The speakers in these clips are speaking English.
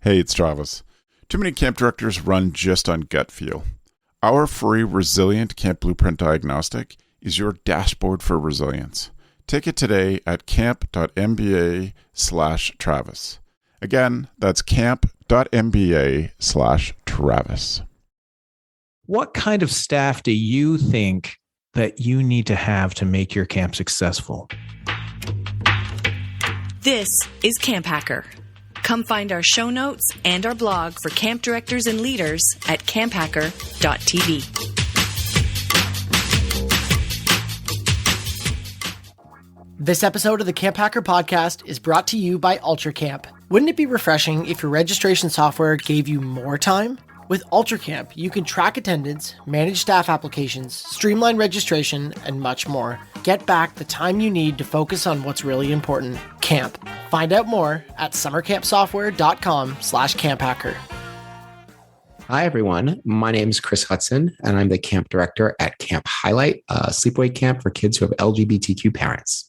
Hey, it's Travis. Too many camp directors run just on gut feel. Our free Resilient Camp Blueprint Diagnostic is your dashboard for resilience. Take it today at camp.mba/Travis. Again, that's camp.mba/Travis. What kind of staff do you think that you need to have to make your camp successful? This is CampHacker. Come find our show notes and our blog for camp directors and leaders at camphacker.tv. This episode of the CampHacker podcast is brought to you by UltraCamp. Wouldn't it be refreshing if your registration software gave you more time? With UltraCamp, you can track attendance, manage staff applications, streamline registration, and much more. Get back the time you need to focus on what's really important, camp. Find out more at summercampsoftware.com/camphacker. Hi, everyone. My name is Chris Hudson, and I'm the camp director at Camp Highlight, a sleepaway camp for kids who have LGBTQ parents.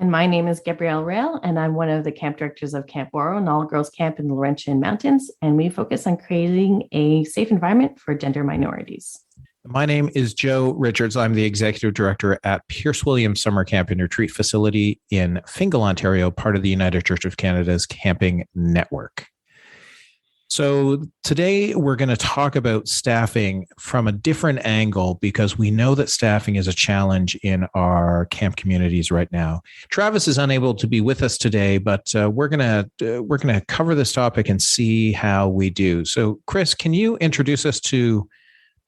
And my name is Gabrielle Rail, and I'm one of the camp directors of Camp Boro, an all-girls camp in the Laurentian Mountains, and we focus on creating a safe environment for gender minorities. My name is Joe Richards. I'm the executive director at Pierce Williams Summer Camp and Retreat Facility in Fingal, Ontario, part of the United Church of Canada's camping network. So today we're going to talk about staffing from a different angle because we know that staffing is a challenge in our camp communities right now. Travis is unable to be with us today, but we're going to cover this topic and see how we do. So, Chris, can you introduce us to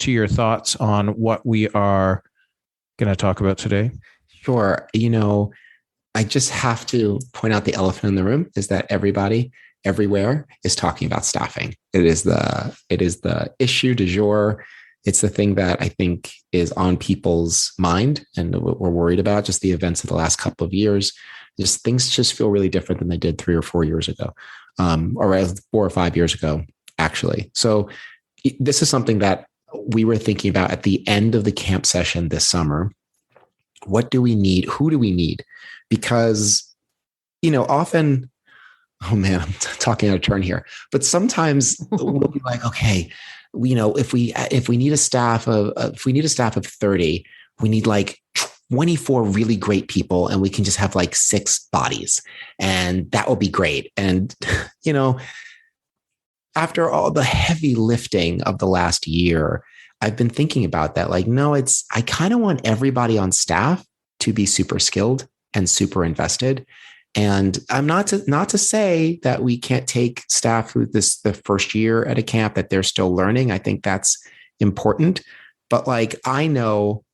your thoughts on what we are going to talk about today? Sure. I just have to point out the elephant in the room is that everybody everywhere is talking about staffing. It is the issue du jour. It's the thing that I think is on people's mind and what we're worried about, just the events of the last couple of years. Just things just feel really different than they did 3 or 4 years ago, or 4 or 5 years ago, actually. So this is something that we were thinking about at the end of the camp session this summer. What do we need? Who do we need? Because, often, oh man, I'm talking out of turn here. But sometimes we'll be like, okay, if we need a staff of 30, we need like 24 really great people, and we can just have like 6 bodies, and that will be great. And after all the heavy lifting of the last year, I've been thinking about that. Like, no, I kind of want everybody on staff to be super skilled and super invested. And I'm not to say that we can't take staff who the first year at a camp that they're still learning. I think that's important. But I know,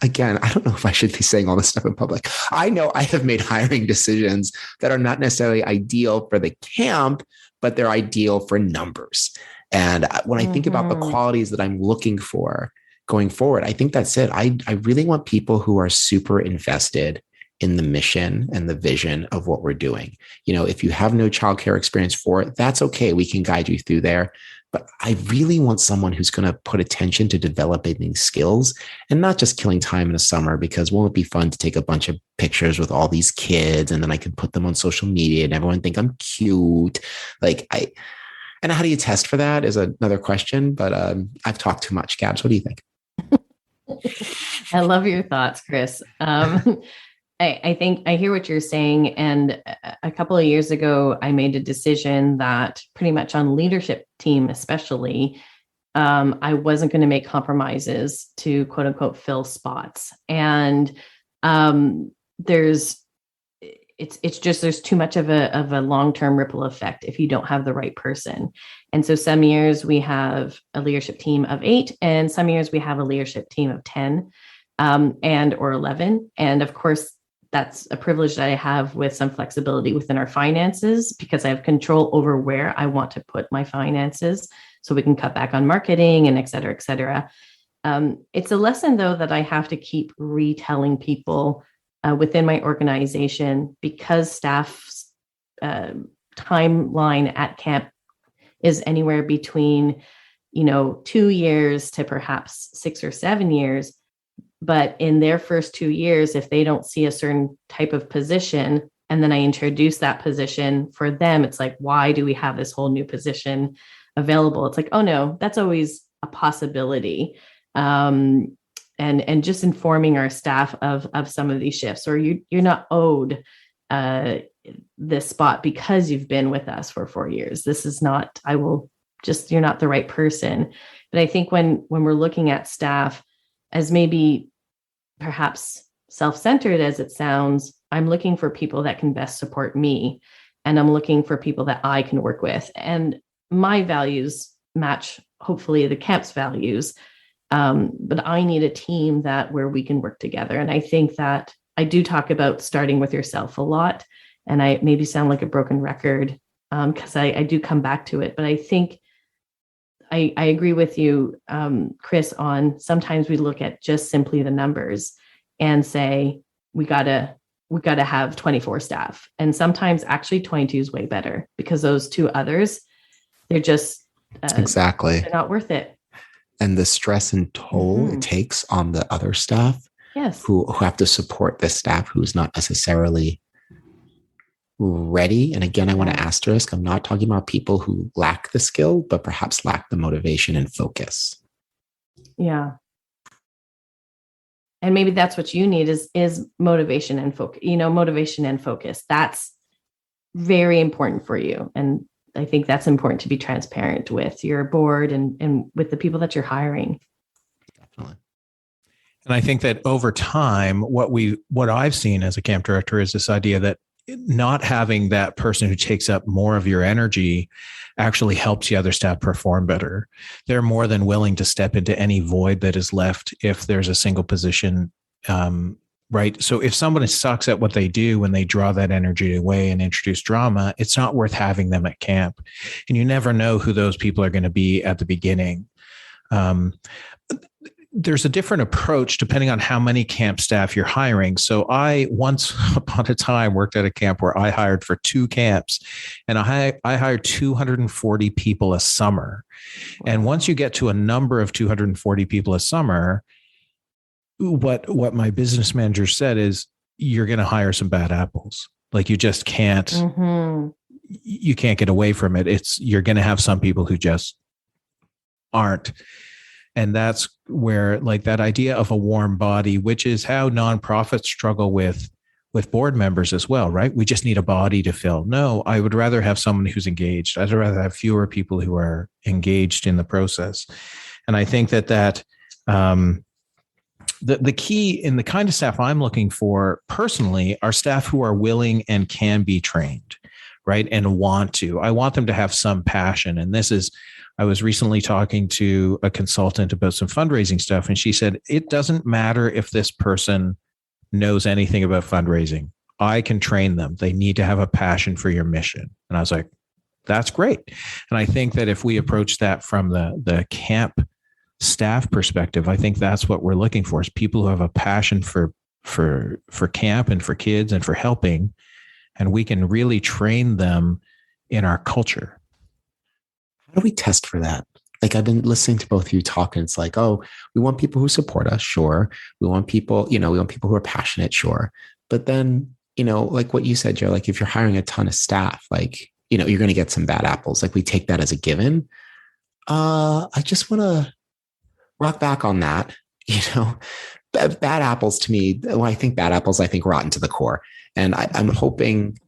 again, I don't know if I should be saying all this stuff in public. I know I have made hiring decisions that are not necessarily ideal for the camp, but they're ideal for numbers. And when I think about the qualities that I'm looking for going forward, I think that's it. I really want people who are super invested in the mission and the vision of what we're doing. If you have no childcare experience for it, that's okay. We can guide you through there. But I really want someone who's going to put attention to developing these skills and not just killing time in the summer, because won't it be fun to take a bunch of pictures with all these kids and then I can put them on social media and everyone think I'm cute. And how do you test for that is another question, but I've talked too much. Gabz, what do you think? I love your thoughts, Chris. I think I hear what you're saying. And a couple of years ago, I made a decision that pretty much on leadership team, especially, I wasn't going to make compromises to quote unquote fill spots. And there's too much of a long-term ripple effect if you don't have the right person. And so some years we have a leadership team of 8, and some years we have a leadership team of 10 or 11. And of course, that's a privilege that I have with some flexibility within our finances because I have control over where I want to put my finances so we can cut back on marketing and et cetera, et cetera. It's a lesson, though, that I have to keep retelling people within my organization because staff's timeline at camp is anywhere between, 2 years to perhaps 6 or 7 years. But in their first 2 years, if they don't see a certain type of position, and then I introduce that position for them, it's like, why do we have this whole new position available? It's like, oh no, that's always a possibility. And just informing our staff of some of these shifts, or you're not owed this spot because you've been with us for 4 years. This is not, you're not the right person. But I think when we're looking at staff as maybe perhaps self-centered as it sounds, I'm looking for people that can best support me. And I'm looking for people that I can work with. And my values match, hopefully, the camp's values. But I need a team where we can work together. And I think that I do talk about starting with yourself a lot. And I maybe sound like a broken record because I do come back to it. But I think I agree with you, Chris, on sometimes we look at just simply the numbers and say, we gotta have 24 staff. And sometimes actually 22 is way better because those two others, they're just exactly, they're not worth it. And the stress and toll it takes on the other staff, yes, who have to support the staff who's not necessarily ready. And again, I want to asterisk, I'm not talking about people who lack the skill, but perhaps lack the motivation and focus. Yeah. And maybe that's what you need is motivation and focus, motivation and focus. That's very important for you. And I think that's important to be transparent with your board and with the people that you're hiring. Definitely. And I think that over time, what I've seen as a camp director is this idea that not having that person who takes up more of your energy actually helps the other staff perform better. They're more than willing to step into any void that is left if there's a single position, right? So if somebody sucks at what they do when they draw that energy away and introduce drama, it's not worth having them at camp. And you never know who those people are going to be at the beginning. There's a different approach depending on how many camp staff you're hiring. So I once upon a time worked at a camp where I hired for 2 camps, and I hired 240 people a summer. And once you get to a number of 240 people a summer, what my business manager said is you're going to hire some bad apples. Like you just can't, you can't get away from it. You're going to have some people who just aren't. And that's where like that idea of a warm body, which is how nonprofits struggle with board members as well, right? We just need a body to fill. No, I would rather have someone who's engaged. I'd rather have fewer people who are engaged in the process. And I think that the key in the kind of staff I'm looking for personally are staff who are willing and can be trained, right? And want to. I want them to have some passion. And I was recently talking to a consultant about some fundraising stuff, and she said, it doesn't matter if this person knows anything about fundraising. I can train them. They need to have a passion for your mission. And I was like, that's great. And I think that if we approach that from the camp staff perspective, I think that's what we're looking for, is people who have a passion for camp and for kids and for helping. And we can really train them in our culture. How do we test for that? Like I've been listening to both of you talk, and it's like, oh, we want people who support us. Sure. We want people, we want people who are passionate. Sure. But then, like what you said, Joe, like if you're hiring a ton of staff, like, you're going to get some bad apples. Like we take that as a given. I just want to rock back on that. Bad apples to me, when I think bad apples, I think rotten to the core. And I'm hoping,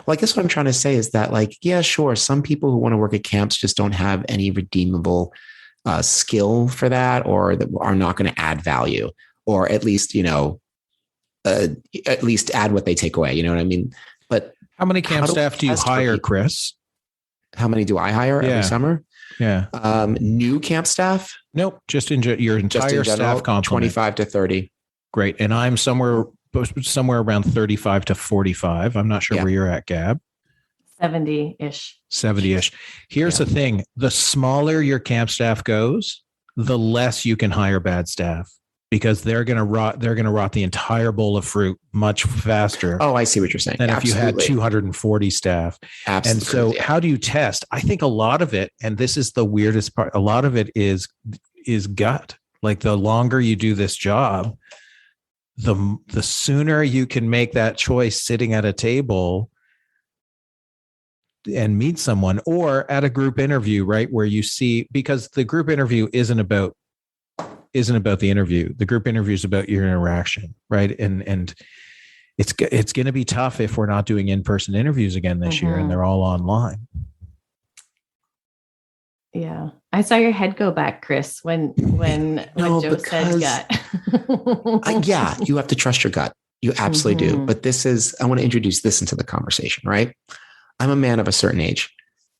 well, I guess what I'm trying to say is that, like, yeah, sure, some people who want to work at camps just don't have any redeemable skill for that, or that are not going to add value, or at least, at least add what they take away. You know what I mean? But how many camp staff do you hire, Chris? How many do I hire every summer? Yeah. New camp staff? Nope. Just in your entire staff complement. 25 to 30. Great. And I'm somewhere around 35 to 45. I'm not sure where you're at, Gab. 70-ish. 70-ish. Here's the thing. The smaller your camp staff goes, the less you can hire bad staff, because they're going to rot the entire bowl of fruit much faster. Oh, I see what you're saying. Than if you had 240 staff. Absolutely. And so how do you test? I think a lot of it, and this is the weirdest part, a lot of it is gut. Like the longer you do this job, the sooner you can make that choice sitting at a table and meet someone, or at a group interview, right? Where you see, because the group interview isn't about the interview. The group interview is about your interaction, right? And it's going to be tough if we're not doing in-person interviews again this year, and they're all online. Yeah. I saw your head go back, Chris, when Joe said gut. Yeah, you have to trust your gut. You absolutely do. But I want to introduce this into the conversation, right? I'm a man of a certain age,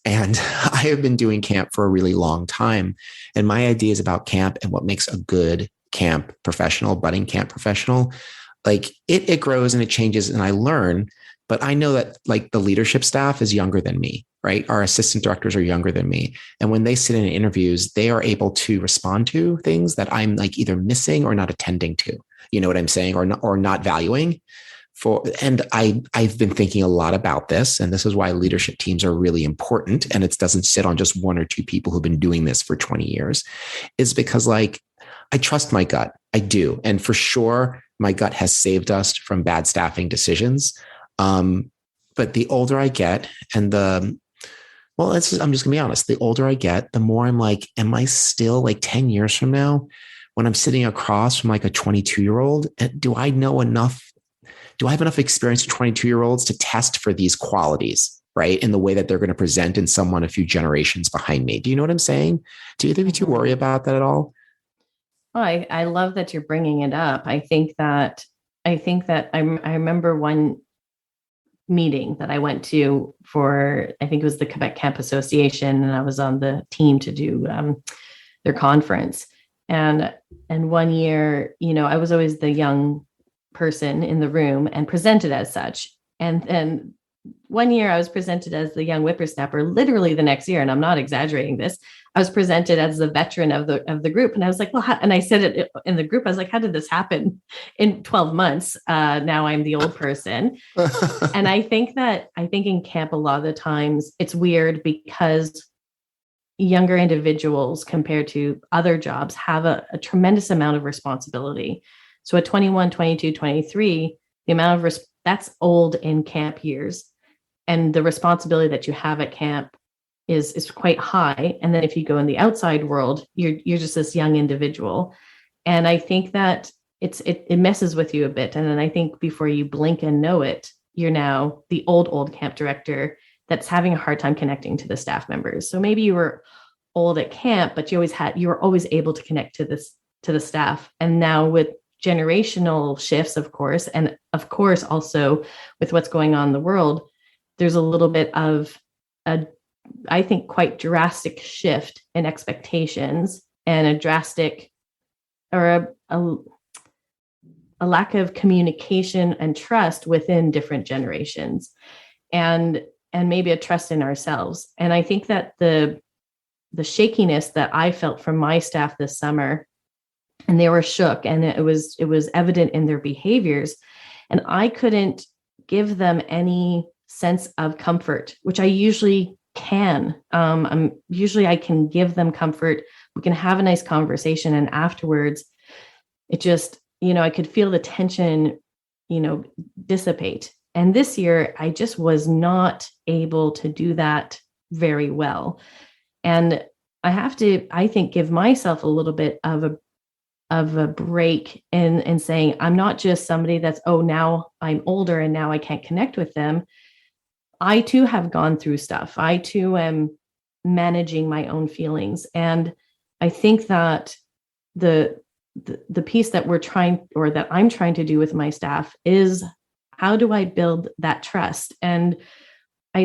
and I have been doing camp for a really long time. And my ideas about camp and what makes a good camp professional, budding camp professional, like it grows and it changes and I learn. But I know that like the leadership staff is younger than me, right? Our assistant directors are younger than me. And when they sit in interviews, they are able to respond to things that I'm like either missing or not attending to. You know what I'm saying? Or not valuing. And I've been thinking a lot about this, and this is why leadership teams are really important. And it doesn't sit on just one or two people who've been doing this for 20 years, is because like, I trust my gut. I do. And for sure, my gut has saved us from bad staffing decisions. But the older I get and I'm just gonna be honest, the older I get, the more I'm like, am I still like 10 years from now when I'm sitting across from like a 22-year-old, do I know enough? Do I have enough experience with 22-year-olds to test for these qualities, right? In the way that they're going to present in someone a few generations behind me. Do you know what I'm saying? Do you think you worry about that at all? Oh, I love that you're bringing it up. I remember one meeting that I went to for, I think it was the Quebec Camp Association, and I was on the team to do their conference. And 1 year, I was always the young person in the room and presented as such. And 1 year I was presented as the young whippersnapper. Literally the next year, and I'm not exaggerating this, I was presented as the veteran of the group. And I was like, well, and I said it in the group, I was like, how did this happen in 12 months? Now I'm the old person. And I think in camp, a lot of the times it's weird because younger individuals compared to other jobs have a tremendous amount of responsibility. So at 21, 22, 23, the amount of that's old in camp years. And the responsibility that you have at camp is quite high. And then if you go in the outside world, you're just this young individual. And I think that it messes with you a bit. And then I think before you blink and know it, you're now the old camp director that's having a hard time connecting to the staff members. So maybe you were old at camp, but you were always able to connect to the staff. And now with generational shifts, of course, and of course also with what's going on in the world, there's a little bit of I think quite drastic shift in expectations and a drastic or a lack of communication and trust within different generations, and maybe a trust in ourselves. And I think that the shakiness that I felt from my staff this summer, and they were shook, and it was evident in their behaviors, and I couldn't give them any sense of comfort, which I usually can. I can give them comfort. We can have a nice conversation, and afterwards it just, I could feel the tension, dissipate. And this year I just was not able to do that very well. And I have to, I think, give myself a little bit of a break in saying, I'm not just somebody that's, now I'm older and now I can't connect with them. I too have gone through stuff. I too am managing my own feelings. And I think that the piece that that I'm trying to do with my staff is, how do I build that trust? And I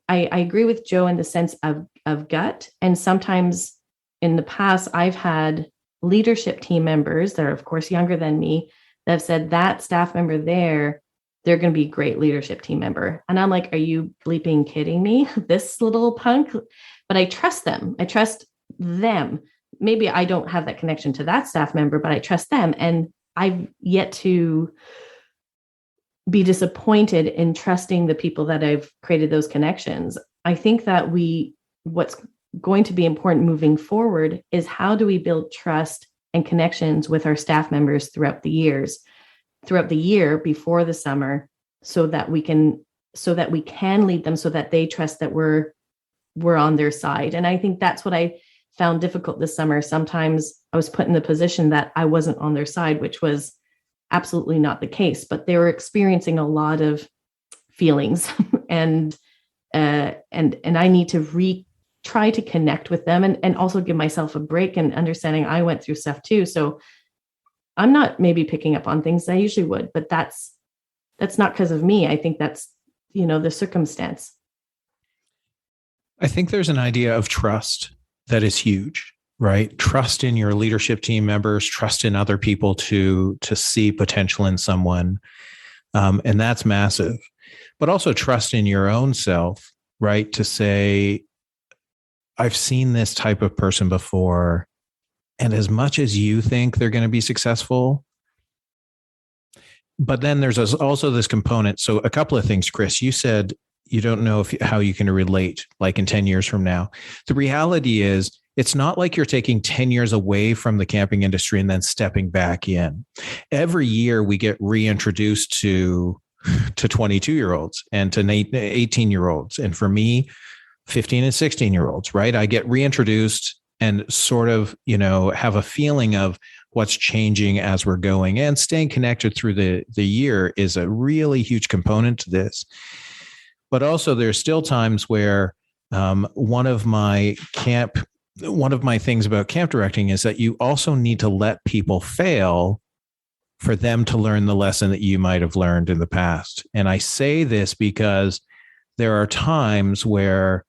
agree with Joe in the sense of gut. And sometimes in the past, I've had leadership team members that are, of course, younger than me that have said that staff member they're going to be a great leadership team member. And I'm like, are you bleeping kidding me? This little punk? But I trust them. I trust them. Maybe I don't have that connection to that staff member, but I trust them. And I've yet to be disappointed in trusting the people that I've created those connections. I think that what's going to be important moving forward is, how do we build trust and connections with our staff members throughout the years? throughout the year before the summer so that we can lead them, so that they trust that we're on their side. And I think that's what I found difficult this summer. Sometimes I was put in the position that I wasn't on their side, which was absolutely not the case, but they were experiencing a lot of feelings and I need to try to connect with them and also give myself a break and understanding I went through stuff too. So I'm not maybe picking up on things I usually would, but that's not because of me. I think that's, the circumstance. I think there's an idea of trust that is huge, right? Trust in your leadership team members, trust in other people to see potential in someone. And that's massive, but also trust in your own self, right? To say, I've seen this type of person before. And as much as you think they're going to be successful, but then there's also this component. So a couple of things, Chris, you said you don't know how you can relate like in 10 years from now. The reality is it's not like you're taking 10 years away from the camping industry and then stepping back in. Every year we get reintroduced to 22-year-olds and to 18-year-olds. And for me, 15 and 16-year-olds, right? I get reintroduced and sort of, have a feeling of what's changing as we're going, and staying connected through the year is a really huge component to this. But also there's still times where one of my things about camp directing is that you also need to let people fail for them to learn the lesson that you might have learned in the past. And I say this because there are times where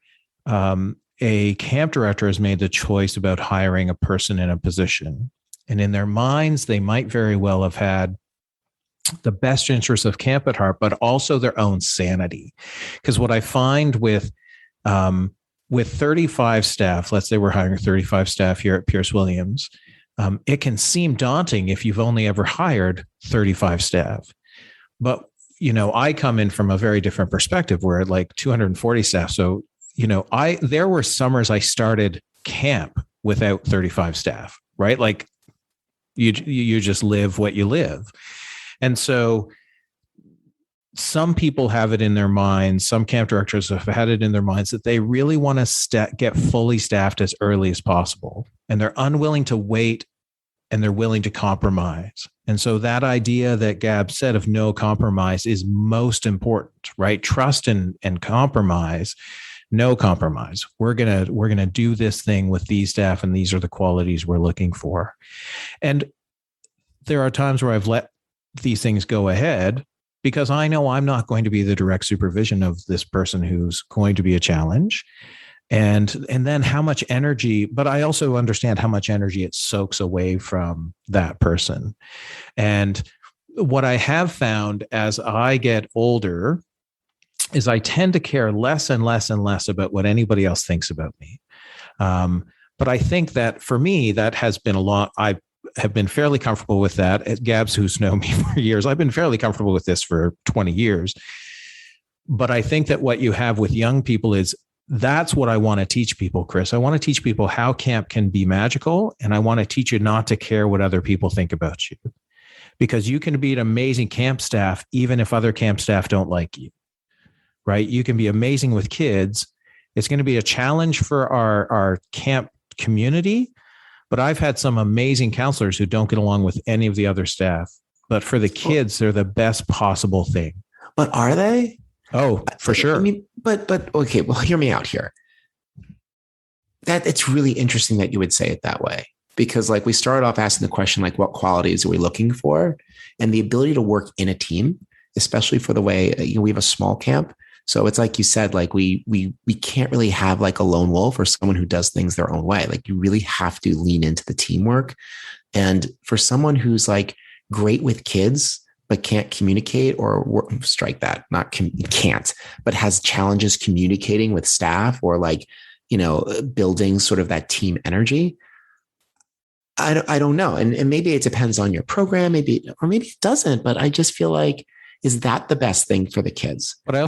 a camp director has made the choice about hiring a person in a position. And in their minds, they might very well have had the best interests of camp at heart, but also their own sanity. Because what I find with 35 staff, let's say we're hiring 35 staff here at Pierce Williams, it can seem daunting if you've only ever hired 35 staff. But, I come in from a very different perspective. We're at like 240 staff. So, there were summers I started camp without 35 staff, right? Like you just live what you live. And so some people have it in their minds, some camp directors have had it in their minds that they really want to get fully staffed as early as possible. And they're unwilling to wait, and they're willing to compromise. And so that idea that Gabz said of no compromise is most important, right? Trust and compromise. No compromise. We're gonna do this thing with these staff, and these are the qualities we're looking for. And there are times where I've let these things go ahead because I know I'm not going to be the direct supervision of this person who's going to be a challenge. And then how much energy, but I also understand how much energy it soaks away from that person. And what I have found as I get older is I tend to care less and less and less about what anybody else thinks about me. But I think that for me, that has been I have been fairly comfortable with that. Gabz, who's known me for years, I've been fairly comfortable with this for 20 years. But I think that what you have with young people is that's what I want to teach people, Chris. I want to teach people how camp can be magical. And I want to teach you not to care what other people think about you, because you can be an amazing camp staff, even if other camp staff don't like you. Right? You can be amazing with kids. It's going to be a challenge for our camp community, but I've had some amazing counselors who don't get along with any of the other staff. But for the kids, they're the best possible thing. But are they? Oh, for sure. I mean, but okay, well, hear me out here. That it's really interesting that you would say it that way, because like we started off asking the question, like, what qualities are we looking for? And the ability to work in a team, especially for the way we have a small camp. So it's like you said, like we can't really have like a lone wolf or someone who does things their own way. Like you really have to lean into the teamwork. And for someone who's like great with kids, but can't communicate or strike that, can't, but has challenges communicating with staff or like, building sort of that team energy. I don't know. And maybe it depends on your program, maybe it doesn't, but I just feel like, is that the best thing for the kids? But I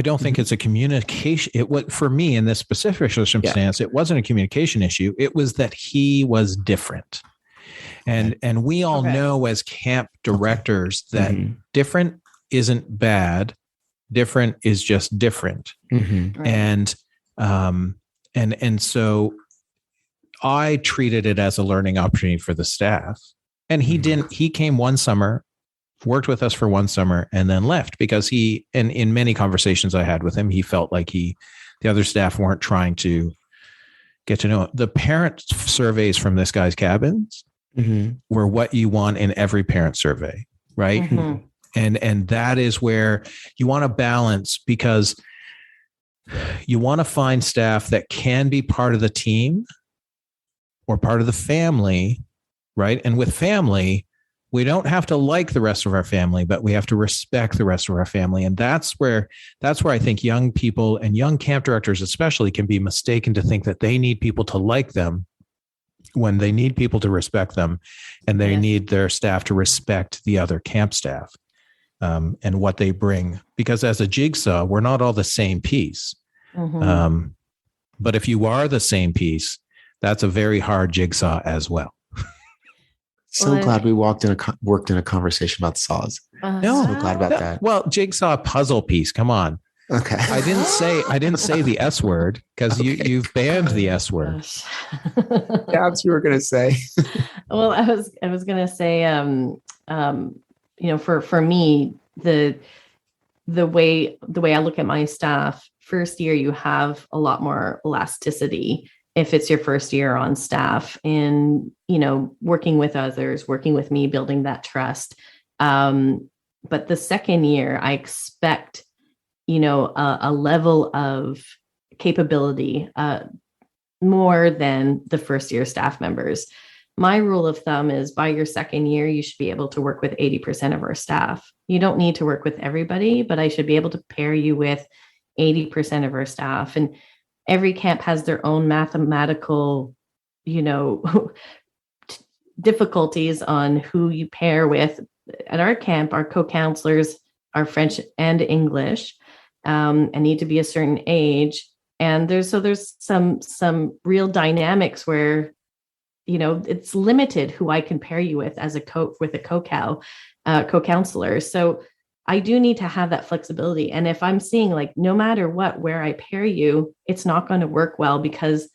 don't think it's a communication. For me in this specific circumstance, It wasn't a communication issue. It was that he was different. And we all know as camp directors that different isn't bad. Different is just different. Right. And so I treated it as a learning opportunity for the staff. And he came one summer, worked with us for one summer, and then left because and in many conversations I had with him, he felt like the other staff weren't trying to get to know him. The parent surveys from this guy's cabins were what you want in every parent survey, right? And that is where you want to balance, because you want to find staff that can be part of the team or part of the family, right? And with family, we don't have to like the rest of our family, but we have to respect the rest of our family. And that's where I think young people and young camp directors especially can be mistaken to think that they need people to like them when they need people to respect them, and they need their staff to respect the other camp staff and what they bring. Because as a jigsaw, we're not all the same piece. But if you are the same piece, that's a very hard jigsaw as well. Glad we worked in a conversation about saws. No, so glad about that. Well, jigsaw puzzle piece. Come on. Okay. I didn't say the S word because you've banned the S word. Gabz, you were going to say. Well, I was going to say, for me, the way I look at my staff, first year you have a lot more elasticity if it's your first year on staff, and working with others, working with me, building that trust. But the second year, I expect a level of capability more than the first year staff members. My rule of thumb is by your second year, you should be able to work with 80% of our staff. You don't need to work with everybody, but I should be able to pair you with 80% of our staff. And every camp has their own mathematical, difficulties on who you pair with. At our camp, our co-counselors are French and English, and need to be a certain age. And there's some real dynamics where, it's limited who I can pair you with as a co-counselor. So I do need to have that flexibility. And if I'm seeing no matter where I pair you, it's not going to work well because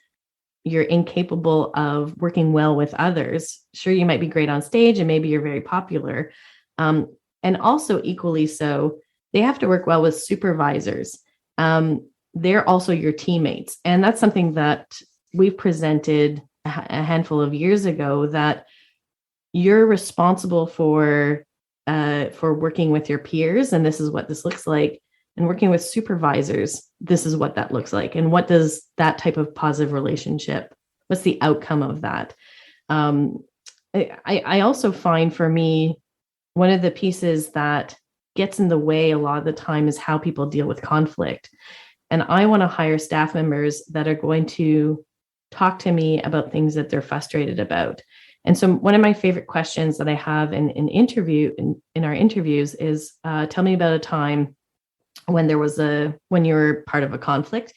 you're incapable of working well with others. Sure, you might be great on stage and maybe you're very popular. And also equally so, they have to work well with supervisors. They're also your teammates. And that's something that we've presented a handful of years ago, that you're responsible for working with your peers, and this is what this looks like, and working with supervisors, this is what that looks like, and what does that type of positive relationship, what's the outcome of that? I also find, for me, one of the pieces that gets in the way a lot of the time is how people deal with conflict. And I want to hire staff members that are going to talk to me about things that they're frustrated about. And so one of my favorite questions that I have in our interviews is, tell me about a time when when you were part of a conflict.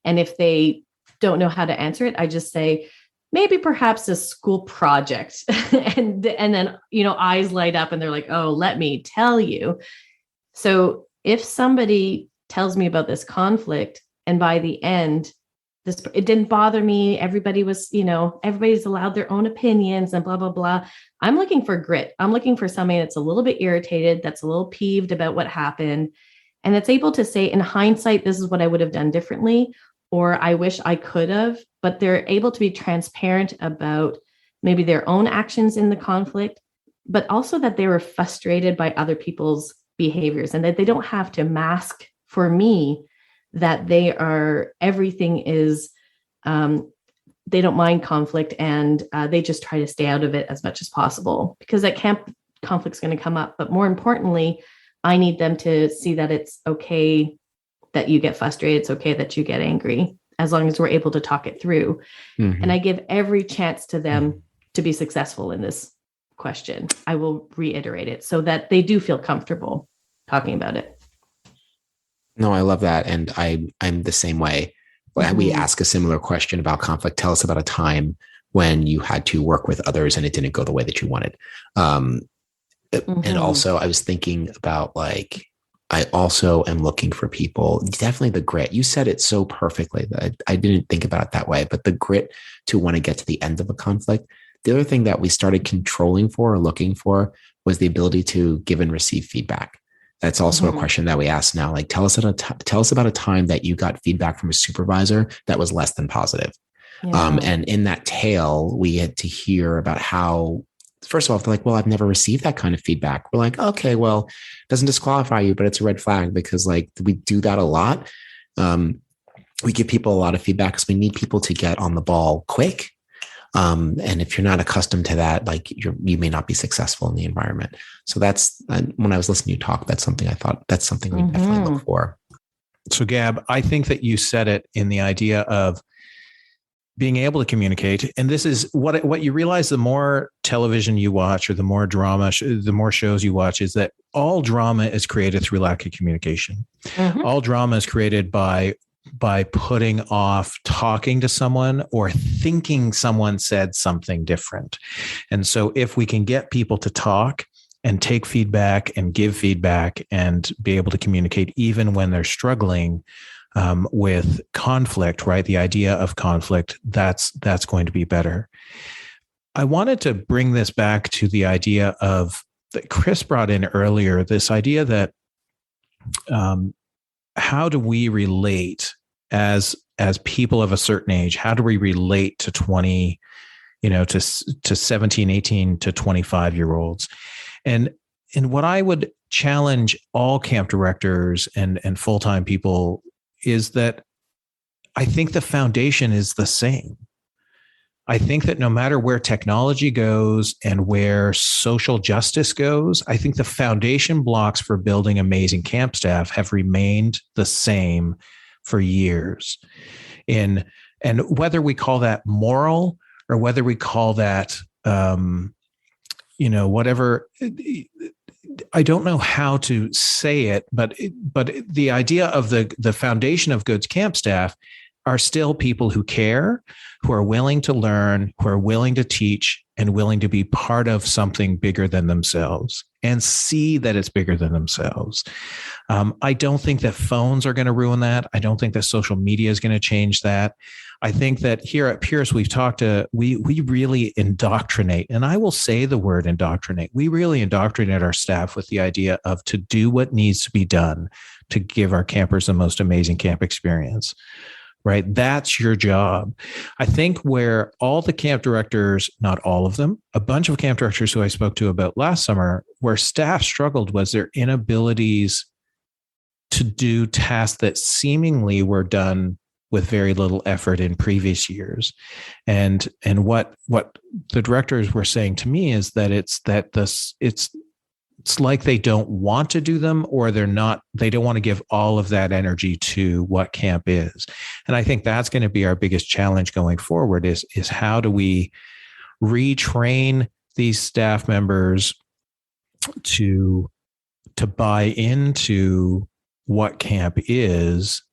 And if they don't know how to answer it, I just say, maybe perhaps a school project. and then, eyes light up and they're like, oh, let me tell you. So if somebody tells me about this conflict, and by the end, it didn't bother me, everybody was, everybody's allowed their own opinions and blah, blah, blah. I'm looking for grit. I'm looking for somebody that's a little bit irritated, that's a little peeved about what happened, and that's able to say, in hindsight, this is what I would have done differently, or I wish I could have, but they're able to be transparent about maybe their own actions in the conflict, but also that they were frustrated by other people's behaviors, and that they don't have to mask for me that everything is, they don't mind conflict, and they just try to stay out of it as much as possible, because at camp, conflict's going to come up. But more importantly, I need them to see that it's okay that you get frustrated. It's okay that you get angry, as long as we're able to talk it through. And I give every chance to them to be successful in this question. I will reiterate it so that they do feel comfortable talking about it. No, I love that. And I'm the same way. We ask a similar question about conflict. Tell us about a time when you had to work with others and it didn't go the way that you wanted. And also I was thinking about like, I also am looking for people, definitely the grit. You said it so perfectly that I didn't think about it that way, but the grit to want to get to the end of a conflict. The other thing that we started controlling for or looking for was the ability to give and receive feedback. That's also a question that we ask now. Like, tell us about a time that you got feedback from a supervisor that was less than positive. Yeah. And in that tale, we had to hear about how, first of all, they're like, well, I've never received that kind of feedback. We're like, okay, well, it doesn't disqualify you, but it's a red flag because like we do that a lot. We give people a lot of feedback because we need people to get on the ball quick. And if you're not accustomed to that, like you may not be successful in the environment. So that's, when I was listening to you talk, that's something I thought that's something we definitely look for. So Gab, I think that you said it in the idea of being able to communicate. And this is what you realize, the more television you watch or the more drama, the more shows you watch, is that all drama is created through lack of communication. All drama is created by putting off talking to someone or thinking someone said something different. And so if we can get people to talk and take feedback and give feedback and be able to communicate even when they're struggling with conflict, right? The idea of conflict, that's going to be better. I wanted to bring this back to the idea of that Chris brought in earlier, this idea that how do we relate as people of a certain age? How do we relate to 20, to 17, 18 to 25-year-olds? And what I would challenge all camp directors and full-time people is that I think the foundation is the same. I think that no matter where technology goes and where social justice goes, I think the foundation blocks for building amazing camp staff have remained the same for years. And whether we call that moral or whether we call that, whatever, I don't know how to say it, but the idea of the foundation of good camp staff are still people who care, who are willing to learn, who are willing to teach, and willing to be part of something bigger than themselves and see that it's bigger than themselves. I don't think that phones are going to ruin that. I don't think that social media is going to change that. I think that here at Pierce, we really indoctrinate, and I will say the word indoctrinate. We really indoctrinate our staff with the idea of to do what needs to be done to give our campers the most amazing camp experience. Right? That's your job. I think where all the camp directors, not all of them, a bunch of camp directors who I spoke to about last summer, where staff struggled was their inabilities to do tasks that seemingly were done with very little effort in previous years. And what the directors were saying to me is that it's like they don't want to do them, or they don't want to give all of that energy to what camp is. And I think that's going to be our biggest challenge going forward is how do we retrain these staff members to buy into what camp is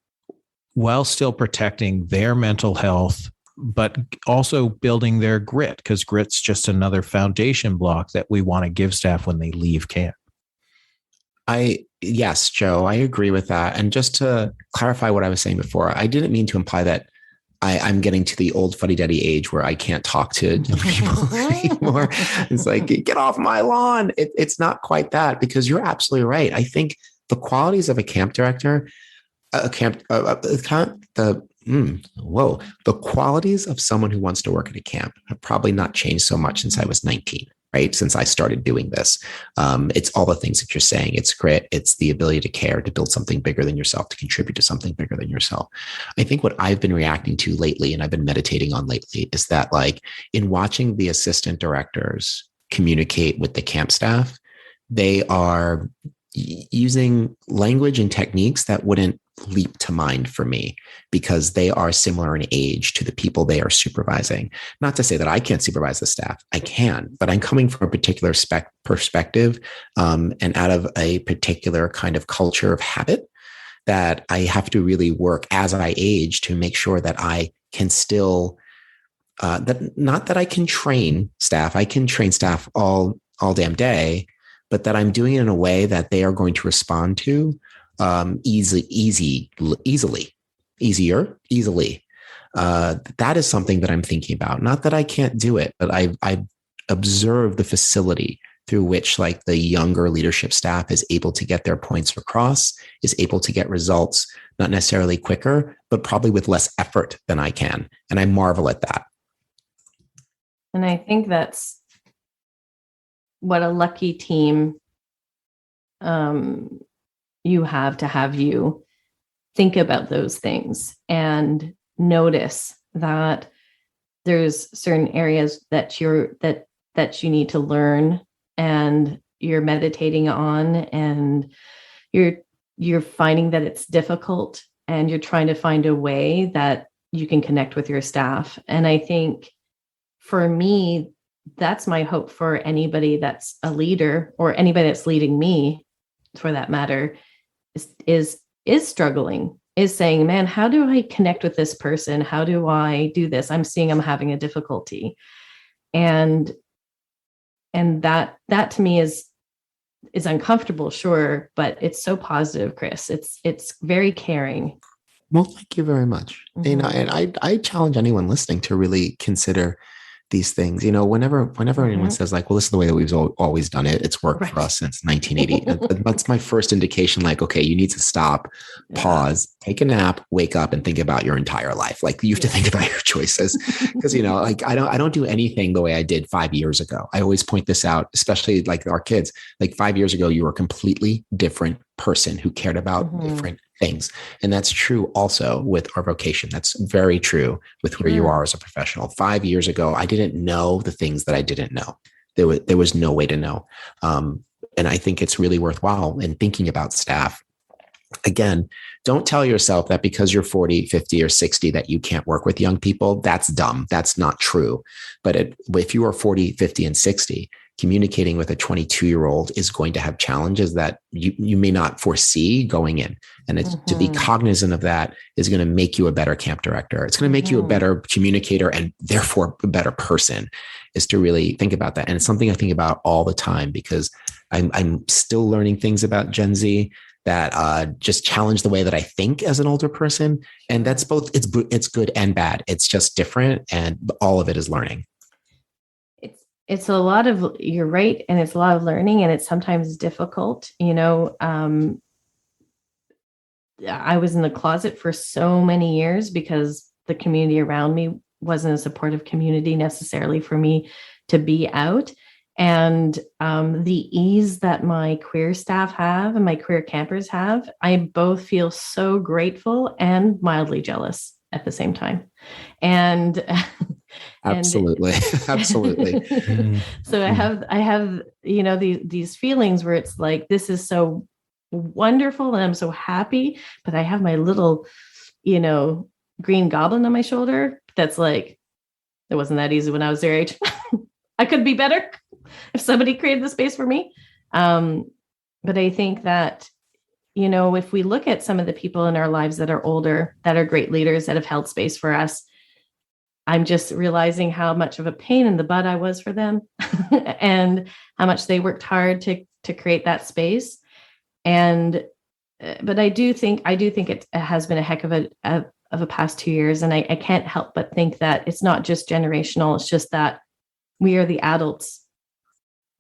while still protecting their mental health, but also building their grit, because grit's just another foundation block that we want to give staff when they leave camp. Yes, Joe, I agree with that. And just to clarify what I was saying before, I didn't mean to imply that I'm getting to the old fuddy-duddy age where I can't talk to young people anymore. It's like, get off my lawn. It's not quite that, because you're absolutely right. I think the qualities of a camp director, the qualities of someone who wants to work at a camp have probably not changed so much since I was 19, right? Since I started doing this. It's all the things that you're saying. It's grit. It's the ability to care, to build something bigger than yourself, to contribute to something bigger than yourself. I think what I've been reacting to lately, and I've been meditating on lately, is that like in watching the assistant directors communicate with the camp staff, they are using language and techniques that wouldn't leap to mind for me because they are similar in age to the people they are supervising. Not to say that I can't supervise the staff. I can, but I'm coming from a particular perspective and out of a particular kind of culture of habit that I have to really work as I age to make sure that I can still that not that I can train staff. I can train staff all damn day, but that I'm doing it in a way that they are going to respond to easily. That is something that I'm thinking about. Not that I can't do it, but I observe the facility through which like the younger leadership staff is able to get their points across, is able to get results, not necessarily quicker, but probably with less effort than I can. And I marvel at that. And I think that's what a lucky team you have to have you think about those things and notice that there's certain areas that you need to learn and you're meditating on, and you're finding that it's difficult, and you're trying to find a way that you can connect with your staff. And I think for me, that's my hope for anybody that's a leader, or anybody that's leading me for that matter, is struggling, is saying, man, how do I connect with this person? How do I do this? I'm seeing I'm having a difficulty. And that to me is uncomfortable, sure, but it's so positive, Chris. It's very caring. Well, thank you very much. Mm-hmm. You know, and I challenge anyone listening to really consider these things. You know, whenever anyone says like, well, this is the way that we've always done it, it's worked for us since 1980. That's my first indication. Like, okay, you need to stop, pause, take a nap, wake up, and think about your entire life. Like, you have to think about your choices, because, you know, like I don't do anything the way I did 5 years ago. I always point this out, especially like our kids. Like 5 years ago, you were a completely different person who cared about different things. And that's true also with our vocation. That's very true with where you are as a professional. 5 years ago, I didn't know the things that I didn't know. There was no way to know. And I think it's really worthwhile in thinking about staff. Again, don't tell yourself that because you're 40, 50, or 60 that you can't work with young people. That's dumb. That's not true. But if you are 40, 50, and 60, communicating with a 22-year-old is going to have challenges that you may not foresee going in. And to be cognizant of that is going to make you a better camp director. It's going to make you a better communicator, and therefore a better person, is to really think about that. And it's something I think about all the time, because I'm still learning things about Gen Z that just challenge the way that I think as an older person. And that's both, it's good and bad. It's just different, and all of it is learning. It's a lot of, you're right. And it's a lot of learning, and it's sometimes difficult. You know, I was in the closet for so many years because the community around me wasn't a supportive community necessarily for me to be out. And the ease that my queer staff have and my queer campers have, I both feel so grateful and mildly jealous at the same time. And absolutely. So I have, you know, these feelings where it's like, this is so wonderful and I'm so happy, but I have my little, you know, green goblin on my shoulder that's like, it wasn't that easy when I was their age. I could be better if somebody created the space for me. But I think that, you know, if we look at some of the people in our lives that are older, that are great leaders, that have held space for us, I'm just realizing how much of a pain in the butt I was for them and how much they worked hard to create that space. And, but I do think it has been a heck of a past 2 years. And I can't help but think that it's not just generational. It's just that we are the adults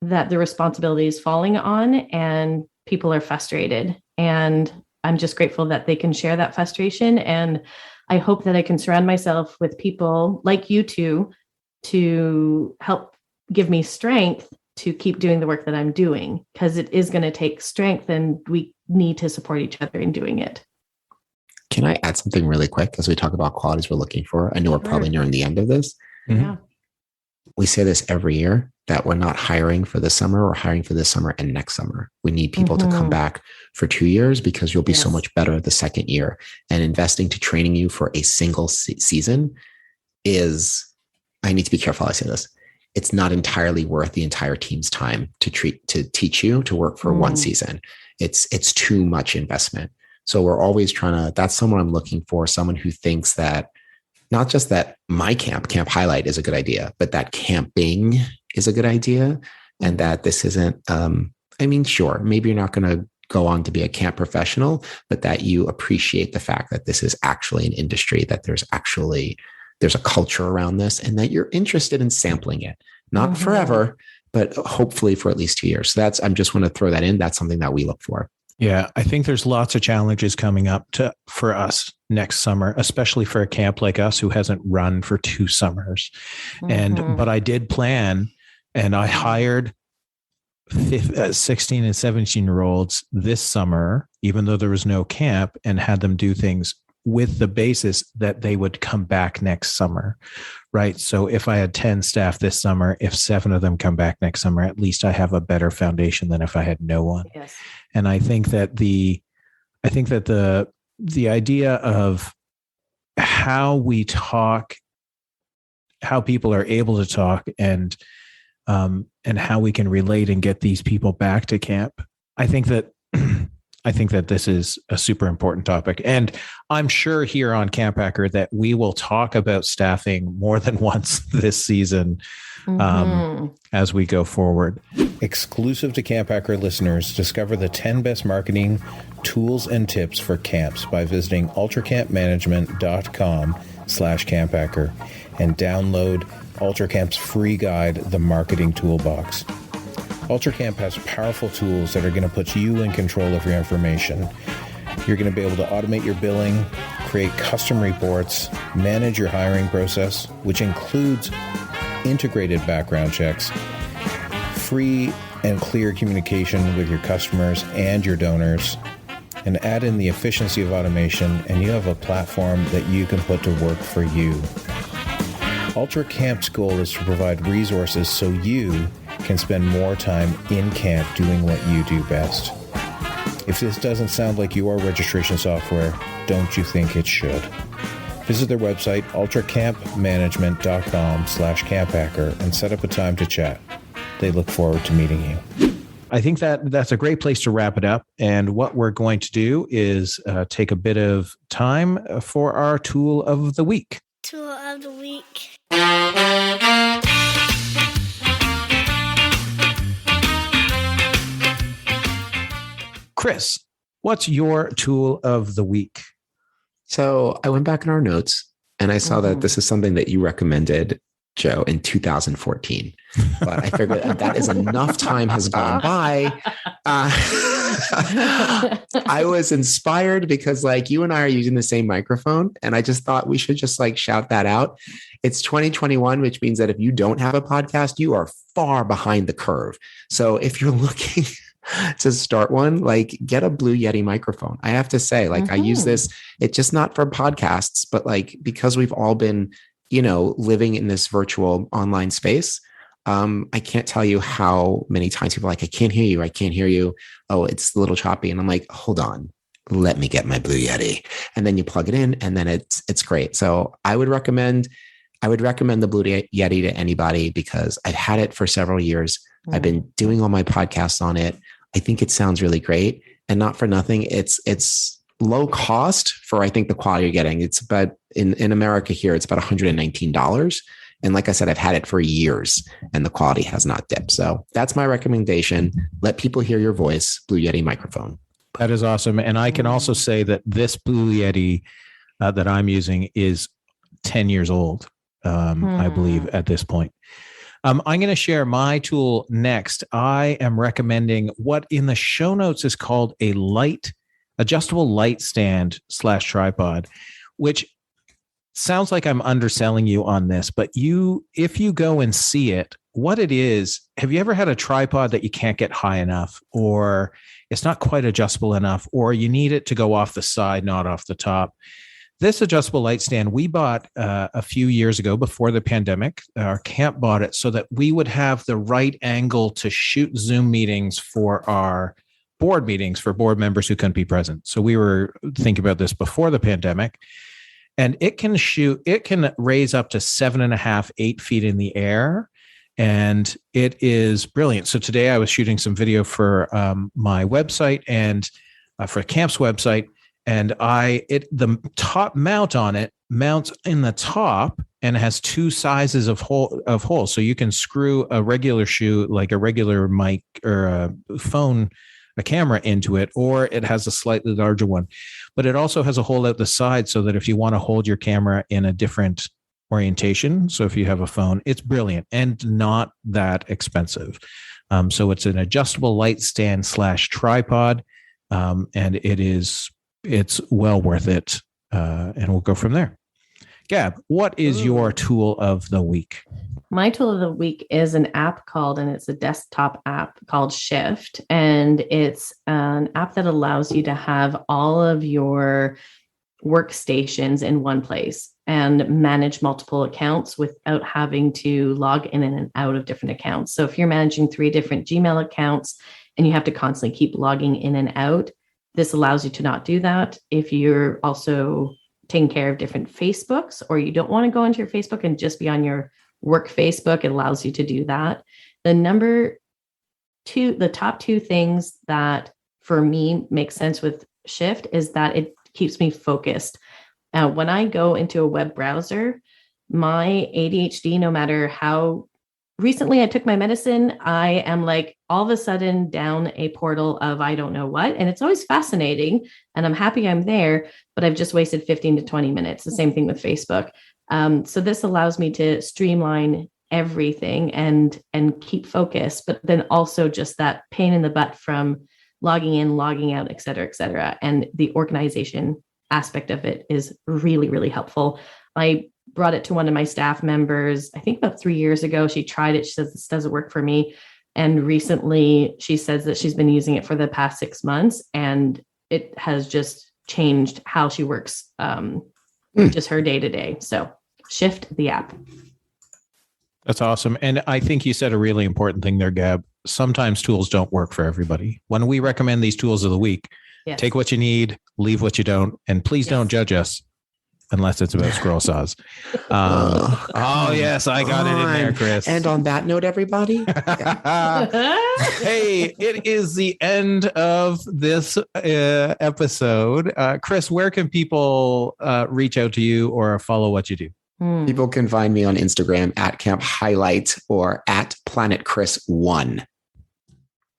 that the responsibility is falling on, and people are frustrated. And I'm just grateful that they can share that frustration. And I hope that I can surround myself with people like you two to help give me strength to keep doing the work that I'm doing, because it is going to take strength, and we need to support each other in doing it. Can I add something really quick as we talk about qualities we're looking for? I know we're probably nearing the end of this. Yeah. We say this every year, that we're not hiring for this summer. We're hiring for this summer and next summer. We need people to come back for 2 years, because you'll be so much better the second year. And investing to training you for a single season is, I need to be careful how I say this, it's not entirely worth the entire team's time to teach you to work for one season. It's too much investment. So we're always that's someone I'm looking for, someone who thinks that not just that my camp highlight is a good idea, but that camping is a good idea. And that this isn't, sure, maybe you're not going to go on to be a camp professional, but that you appreciate the fact that this is actually an industry, that there's a culture around this, and that you're interested in sampling it, not forever, but hopefully for at least 2 years. So I'm just want to throw that in. That's something that we look for. Yeah, I think there's lots of challenges coming up for us next summer, especially for a camp like us who hasn't run for 2 summers. But I did plan, and I hired 16 and 17-year-olds this summer, even though there was no camp, and had them do things with the basis that they would come back next summer, right? So if I had 10 staff this summer, if 7 of them come back next summer, at least I have a better foundation than if I had no one. Yes. And I think that the idea of how we talk, how people are able to talk, and how we can relate and get these people back to camp, I think that this is a super important topic. And I'm sure here on CampHacker that we will talk about staffing more than once this season as we go forward. Exclusive to CampHacker listeners, discover the 10 best marketing tools and tips for camps by visiting ultracampmanagement.com/CampHacker and download UltraCamp's free guide, The Marketing Toolbox. UltraCamp has powerful tools that are going to put you in control of your information. You're going to be able to automate your billing, create custom reports, manage your hiring process, which includes integrated background checks, free and clear communication with your customers and your donors, and add in the efficiency of automation, and you have a platform that you can put to work for you. UltraCamp's goal is to provide resources so you can spend more time in camp doing what you do best. If this doesn't sound like your registration software, don't you think it should? Visit their website, ultracampmanagement.com/CampHacker, and set up a time to chat. They look forward to meeting you. I think that's a great place to wrap it up. And what we're going to do is take a bit of time for our tool of the week. Tool of the week. Chris, what's your tool of the week? So I went back in our notes and I saw that this is something that you recommended, Joe, in 2014. But I figured that is enough time has gone by. I was inspired because you and I are using the same microphone, and I just thought we should just shout that out. It's 2021, which means that if you don't have a podcast, you are far behind the curve. So if you're looking to start one, get a Blue Yeti microphone. I have to say, I use this, it's just not for podcasts, but because we've all been, living in this virtual online space. I can't tell you how many times people are I can't hear you. I can't hear you. Oh, it's a little choppy. And I'm hold on, let me get my Blue Yeti. And then you plug it in and then it's great. So I would recommend the Blue Yeti to anybody because I've had it for several years. I've been doing all my podcasts on it. I think it sounds really great, and not for nothing. It's low cost for, I think, the quality you're getting. It's about in America here, it's about $119. And like I said, I've had it for years and the quality has not dipped. So that's my recommendation. Let people hear your voice, Blue Yeti microphone. That is awesome. And I can also say that this Blue Yeti that I'm using is 10 years old, I believe, at this point. I'm going to share my tool next. I am recommending what in the show notes is called a adjustable light stand /tripod, which sounds like I'm underselling you on this, but if you go and see it, what it is, have you ever had a tripod that you can't get high enough, or it's not quite adjustable enough, or you need it to go off the side, not off the top? This adjustable light stand we bought a few years ago before the pandemic. Our camp bought it so that we would have the right angle to shoot Zoom meetings for our board meetings for board members who couldn't be present. So we were thinking about this before the pandemic, and it can raise up to 7.5, 8 feet in the air. And it is brilliant. So today I was shooting some video for my website and for Camp's website. And the top mount on it mounts in the top and has two sizes of holes. So you can screw a regular shoe, like a regular mic or a phone, a camera into it, or it has a slightly larger one. But it also has a hole out the side so that if you want to hold your camera in a different orientation, so if you have a phone, it's brilliant and not that expensive. So it's an adjustable light stand / tripod, and it's well worth it. And we'll go from there. Gab, what is your tool of the week? My tool of the week is an app and it's a desktop app called Shift. And it's an app that allows you to have all of your workstations in one place and manage multiple accounts without having to log in and out of different accounts. So if you're managing 3 different Gmail accounts and you have to constantly keep logging in and out, this allows you to not do that. If you're also taking care of different Facebooks, or you don't want to go into your Facebook and just be on your work Facebook, it allows you to do that. The top 2 things that for me make sense with Shift is that it keeps me focused. When I go into a web browser, my ADHD, no matter how recently I took my medicine, I am like all of a sudden down a portal of I don't know what. And it's always fascinating. And I'm happy I'm there, but I've just wasted 15 to 20 minutes. The same thing with Facebook. So this allows me to streamline everything and keep focused, but then also just that pain in the butt from logging in, logging out, et cetera, et cetera. And the organization aspect of it is really, really helpful. I brought it to one of my staff members, I think about 3 years ago. She tried it. She says, this doesn't work for me. And recently she says that she's been using it for the past 6 months and it has just changed how she works, just her day to day. So Shift, the app. That's awesome. And I think you said a really important thing there, Gab. Sometimes tools don't work for everybody. When we recommend these tools of the week, yes. Take what you need, leave what you don't, and please don't judge us unless it's about scroll saws. Oh, yes, I got it in there, Chris. And on that note, everybody. Hey, it is the end of this episode. Chris, where can people reach out to you or follow what you do? People can find me on Instagram at Camp Highlight or at Planet Chris 1.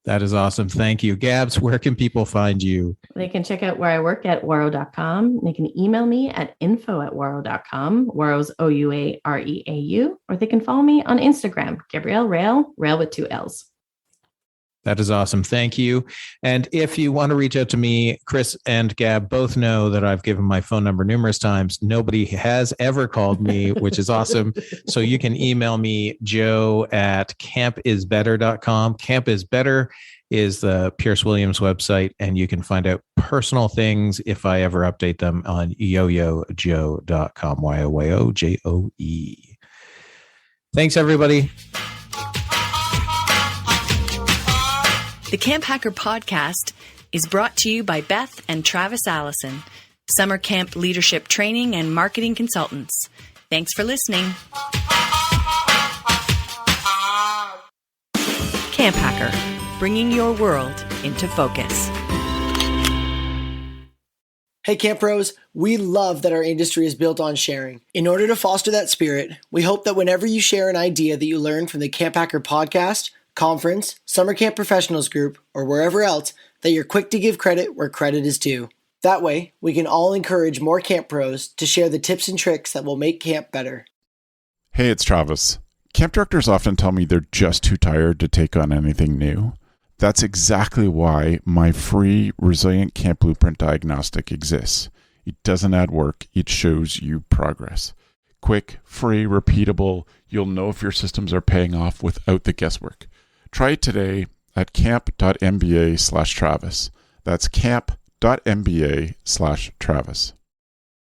That is awesome. Thank you. Gabz, where can people find you? They can check out where I work at waro.com. They can email me at info@waro.com. Waro's OUAREAU, or they can follow me on Instagram, Gabrielle Rail with 2 L's. That is awesome. Thank you. And if you want to reach out to me, Chris and Gab both know that I've given my phone number numerous times. Nobody has ever called me, which is awesome. So you can email me, joe@campisbetter.com. Camp is Better is the Pierce Williams website, and you can find out personal things if I ever update them on yoyojoe.com, YOYOJOE. Thanks, everybody. The Camp Hacker podcast is brought to you by Beth and Travis Allison, summer camp leadership training and marketing consultants. Thanks for listening. Camp Hacker, bringing your world into focus. Hey Camp Pros, we love that our industry is built on sharing. In order to foster that spirit, we hope that whenever you share an idea that you learned from the Camp Hacker podcast, conference, summer camp professionals group, or wherever else, that you're quick to give credit where credit is due. That way, we can all encourage more camp pros to share the tips and tricks that will make camp better. Hey, it's Travis. Camp directors often tell me they're just too tired to take on anything new. That's exactly why my free Resilient Camp Blueprint Diagnostic exists. It doesn't add work, it shows you progress. Quick, free, repeatable, you'll know if your systems are paying off without the guesswork. Try it today at camp.mba/Travis. That's camp.mba/Travis.